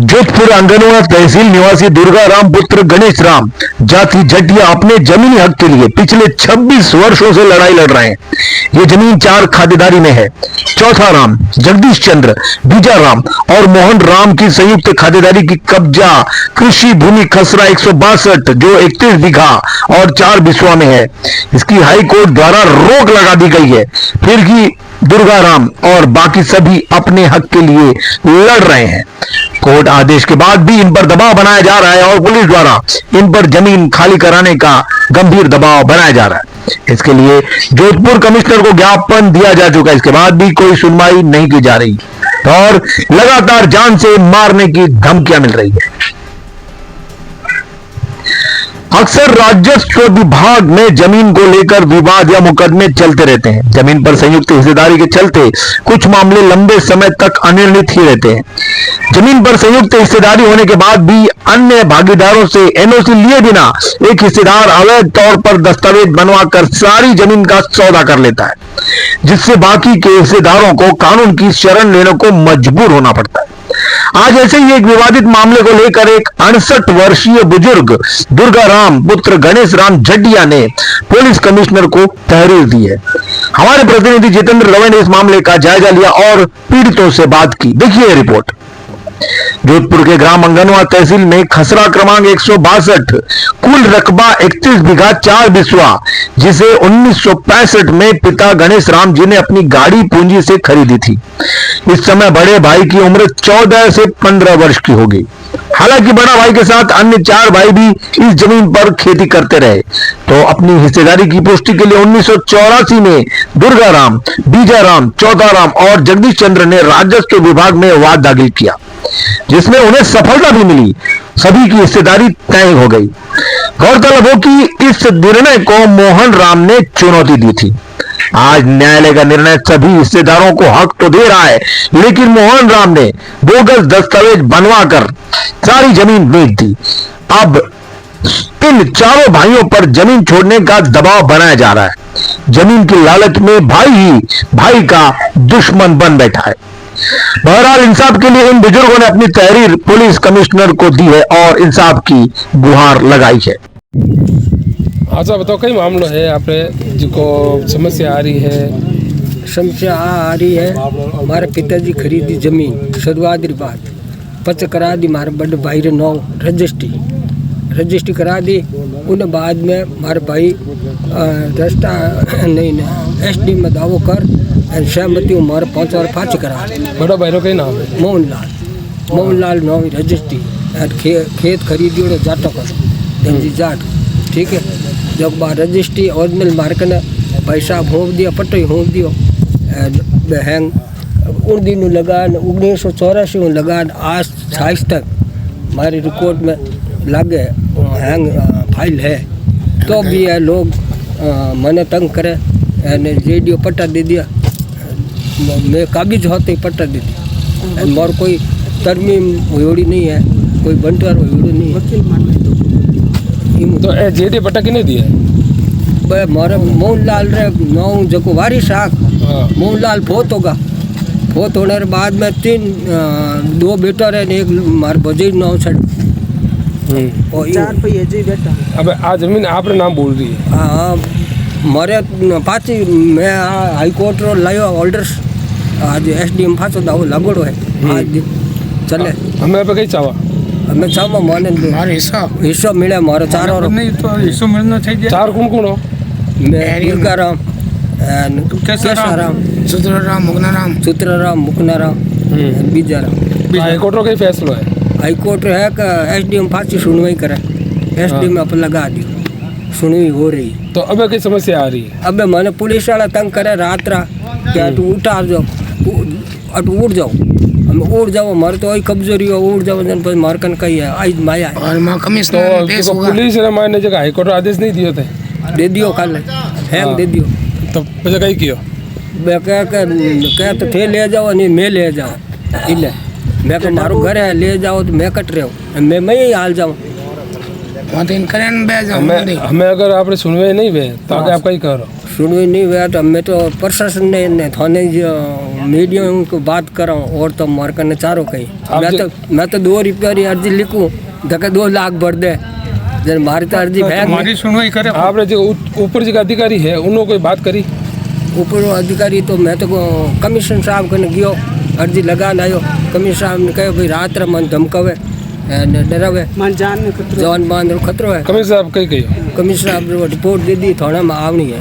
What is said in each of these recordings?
जोधपुर अंगनवा तहसील निवासी दुर्गा राम पुत्र गणेश राम जाति जटिया अपने जमीनी हक के लिए पिछले 26 वर्षों से लड़ाई लड़ रहे हैं। ये जमीन 4 खातेदारी में है। चौथा राम, जगदीश चंद्र, बीजा राम और मोहन राम की संयुक्त खातेदारी की कब्जा कृषि भूमि खसरा 162 जो 31 बीघा और 4 बिस्वा में है। इसकी हाई कोर्ट द्वारा रोक लगा दी गई है। फिर भी दुर्गा राम और बाकी सभी अपने हक के लिए लड़ रहे हैं। कोर्ट आदेश के बाद भी इन पर दबाव बनाया जा रहा है और पुलिस द्वारा इन पर जमीन खाली कराने का गंभीर दबाव बनाया जा रहा है। इसके लिए जोधपुर कमिश्नर को ज्ञापन दिया जा चुका है। इसके बाद भी कोई सुनवाई नहीं की जा रही और लगातार जान से मारने की धमकियां मिल रही है। अक्सर राजस्व विभाग में जमीन को लेकर विवाद या मुकदमे चलते रहते हैं। जमीन पर संयुक्त हिस्सेदारी के चलते कुछ मामले लंबे समय तक अनिर्णित ही रहते हैं। जमीन पर संयुक्त हिस्सेदारी होने के बाद भी अन्य भागीदारों से एनओसी लिए बिना एक हिस्सेदार अवैध तौर पर दस्तावेज बनवाकर सारी जमीन का सौदा कर लेता है, जिससे बाकी के हिस्सेदारों को कानून की शरण लेने को मजबूर होना पड़ता है। आज ऐसे ही एक विवादित मामले को लेकर एक 68 वर्षीय बुजुर्ग दुर्गा राम पुत्र गणेश राम जटिया ने पुलिस कमिश्नर को तहरीर दी है। हमारे प्रतिनिधि जितेंद्र रवे ने इस मामले का जायजा लिया और पीड़ितों से बात की। देखिए रिपोर्ट। जोधपुर के ग्राम अंगनवा तहसील में खसरा क्रमांक 162 कुल रकबा 31 बीघा 4 बिस्वा, जिसे 1965 में पिता गणेश राम जी ने अपनी गाड़ी पूंजी से खरीदी थी। इस समय बड़े भाई की उम्र 14 से 15 वर्ष की होगी। हालांकि बड़ा भाई के साथ अन्य 4 भाई भी इस जमीन पर खेती करते रहे, तो अपनी हिस्सेदारी की पुष्टि के लिए 1984 में दुर्गा राम, बीजा राम, चौथा राम और जगदीश चंद्र ने राजस्व विभाग में वाद दाखिल किया, जिसमें उन्हें सफलता भी मिली। सभी की हिस्सेदारी तय हो गई। गौरतलब हो कि इस निर्णय को मोहन राम ने चुनौती दी थी। आज न्यायालय का निर्णय सभी हिस्सेदारों को हक तो दे रहा है, लेकिन मोहन राम ने बोगस दस्तावेज बनवाकर सारी जमीन बेच दी। अब इन चारों भाइयों पर जमीन छोड़ने का दबाव बनाया जा रहा है। जमीन की लालच में भाई ही भाई का दुश्मन बन बैठा है। बहरहाल इंसाफ के लिए इन बुजुर्गों ने अपनी तहरीर पुलिस कमिश्नर को दी है और इंसाफ की गुहार लगाई है। अच्छा बताओ, कई मामलो है आप जिको समस्या आ रही है? समस्या आ रही है, हमारे पिताजी खरीदी जमीन शुरुआत बात पच करा दी, हमारे बड़े भाई रे नौ रजिस्ट्री करा दी। उन्हें बाद में हमारे भाई रास्ता नहीं SD में दावो कर सहमति हमारे 5 और 5 करा। बड़ा भाई कई नाम है? मोहनलाल नौ रजिस्ट्री खेत खरीदी जाटो कर जाट, ठीक है। जब बार रजिस्ट्री ओरिजिनल मार्क ने पैसा होंप दिया, पट्टो होंप दियो हैंग उन दिनों लगान 1984 लगान आज 26 तक हमारे रिकॉर्ड में लगे हैंग फाइल है, तो भी है लोग मने तंग करे। जेडीओ पट्टा दे दिया, मैं काबिज होते पट्टा दे दिया। मोर कोई तरमीम होड़ी नहीं है, कोई बंटवार होड़ी नहीं है। तो जेडी पट्टा किने दिया? मोरे मोहनलाल रे नौ जको वारिस आख मोहनलाल फोत होगा। फोत होने के बाद में 2 बेटा रहे, एक मार बजेज 9 छड़ और 4 पे जी बेटा। अब आज जमीन आपने नाम बोल रही है? हाँ, मारे पाची मैं हाई कोर्ट रो लायो ऑर्डर्स आज SDM फाचो दाव लागोड़ो है आज चले। हमें पे कई चावा? हमें चावा माने मारे हिस्सा मिले मारो 4 और नहीं तो हिस्सो मिलना चाहिए। 4 कौन हो? मैं दुर्गा राम, सूत्रराम, मुकनाराम, बीजा राम। हाई कोर्ट रो कई फैसलो है? हाई कोर्ट है कि SDM फांसी सुनवाई करे, SDM अपन लगा दी, सुनवाई हो रही। तो अब कई समस्या आ रही है? अब मैंने पुलिस वाला तंग करे रात क्या तू उतार जाओ, उड़ जाओ, हम उड़ जाओ, मारे तो वही कब्जोरी हो, उड़ जाओ जन पर मारकन कही है आज माया है। और मां कमिश्नर तो पुलिस ने मारने जगह हाई कोर्ट आदेश नहीं दियो थे? दे दियो कल हैंग दे दियो। तो पता कई कियो? मैं कह तो थे ले जाओ नहीं मैं ले जाओ इले, मैं कह मारो घर है ले जाओ तो मैं कट रहे हो, मैं ही हाल जाऊँ। हमें अगर आपने सुनवाई नहीं हुए तो आगे आप कहीं करो? सुनवाई नहीं हुआ तो मैं तो प्रशासन ने थाने मीडिया को बात कराऊँ और तो मार करने चारों कहीं मैं तो 2 रुपया की अर्जी लिखूँ धक्के 2 लाख भर दे जब मारी तो अर्जी है हमारी सुनवाई करे आपने जो ऊपर जो अधिकारी है उन्होंने कोई बात करी? ऊपर अधिकारी तो मैं तो कमिश्नर साहब कने गयो अर्जी लगा लायो। कमिश्नर साहब ने कहो भाई रात रे मन धमकावे ने डरावे मन जान मान खतरो है। कमिश्नर साहब कही गई? कमिश्नर साहब ने रिपोर्ट दे दी थाना में आवनी है।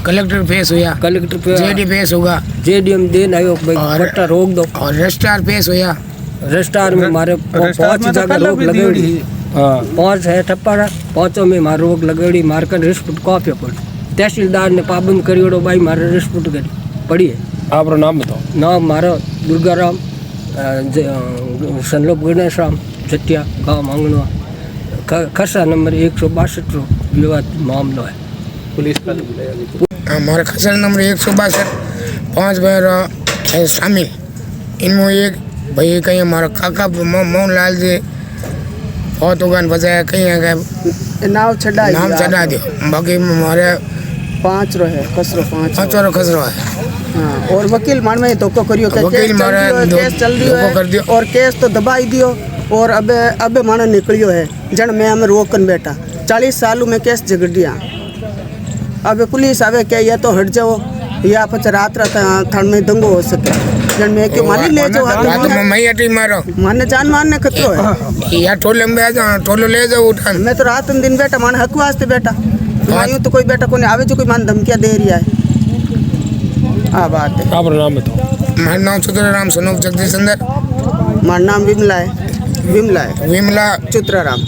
कलेक्टर पेश हुआ, कलेक्टर पे जेडी पेश होगा, जेडीएम देन आयो भाई पट्टा रोक दो और रजिस्ट्रार पेश हुआ। रजिस्ट्रार में मारे 5 जगह रोक लगेड़ी। हाँ 5 है ठप्पा 5 में मारे रोक लगेड़ी मारकर रिस्पुट कॉपी पर तहसीलदार ने पाबंद करियोड़ो भाई मारे रिस्पुट करी पड़ी है। आपका नाम बताओ। नाम मारो दुर्गाराम सनलोप गणेश राम चटिया गाँव मांगनवा खसा नंबर 162 विवाद मामलो है। पुलिस का हमारा खसर नंबर 162 5 बार है शामिल। इनमें एक भाई कहीं हमारा काका मोहन लाल जी बहुत उगान बजाया कहीं नाव चढ़ा दियो। बाकी हमारे 5 रो है खसरो 5 खसरो है। हाँ, और वकील मान में धोखो करियो के वकील मारे केस चल रही धोखो है और केस तो दबाई दियो और अबे मानो निकलियो है जन मैं हमें रोकन बैठा 40 सालों में केस झगड़ दिया। अबे पुलिस आवे क्या या तो हट जाओ या पच रात थान में दंगो हो सके जन में क्यों मानी ले जाओ तो मैं अटी मारो माने जान मारने खतरो है या टोले में आ जाओ टोलो ले जाओ उठा। मैं तो रात दिन बैठा मान हक वास्ते बैठा यूँ तो कोई बैठा कोई आवे जो कोई मान धमकियाँ दे रही है। हाँ बात है। आपका नाम बताओ। मेरा नाम चतुराराम सनोप जगदीश अंदर। मारा नाम विमला है विमला चुतराराम।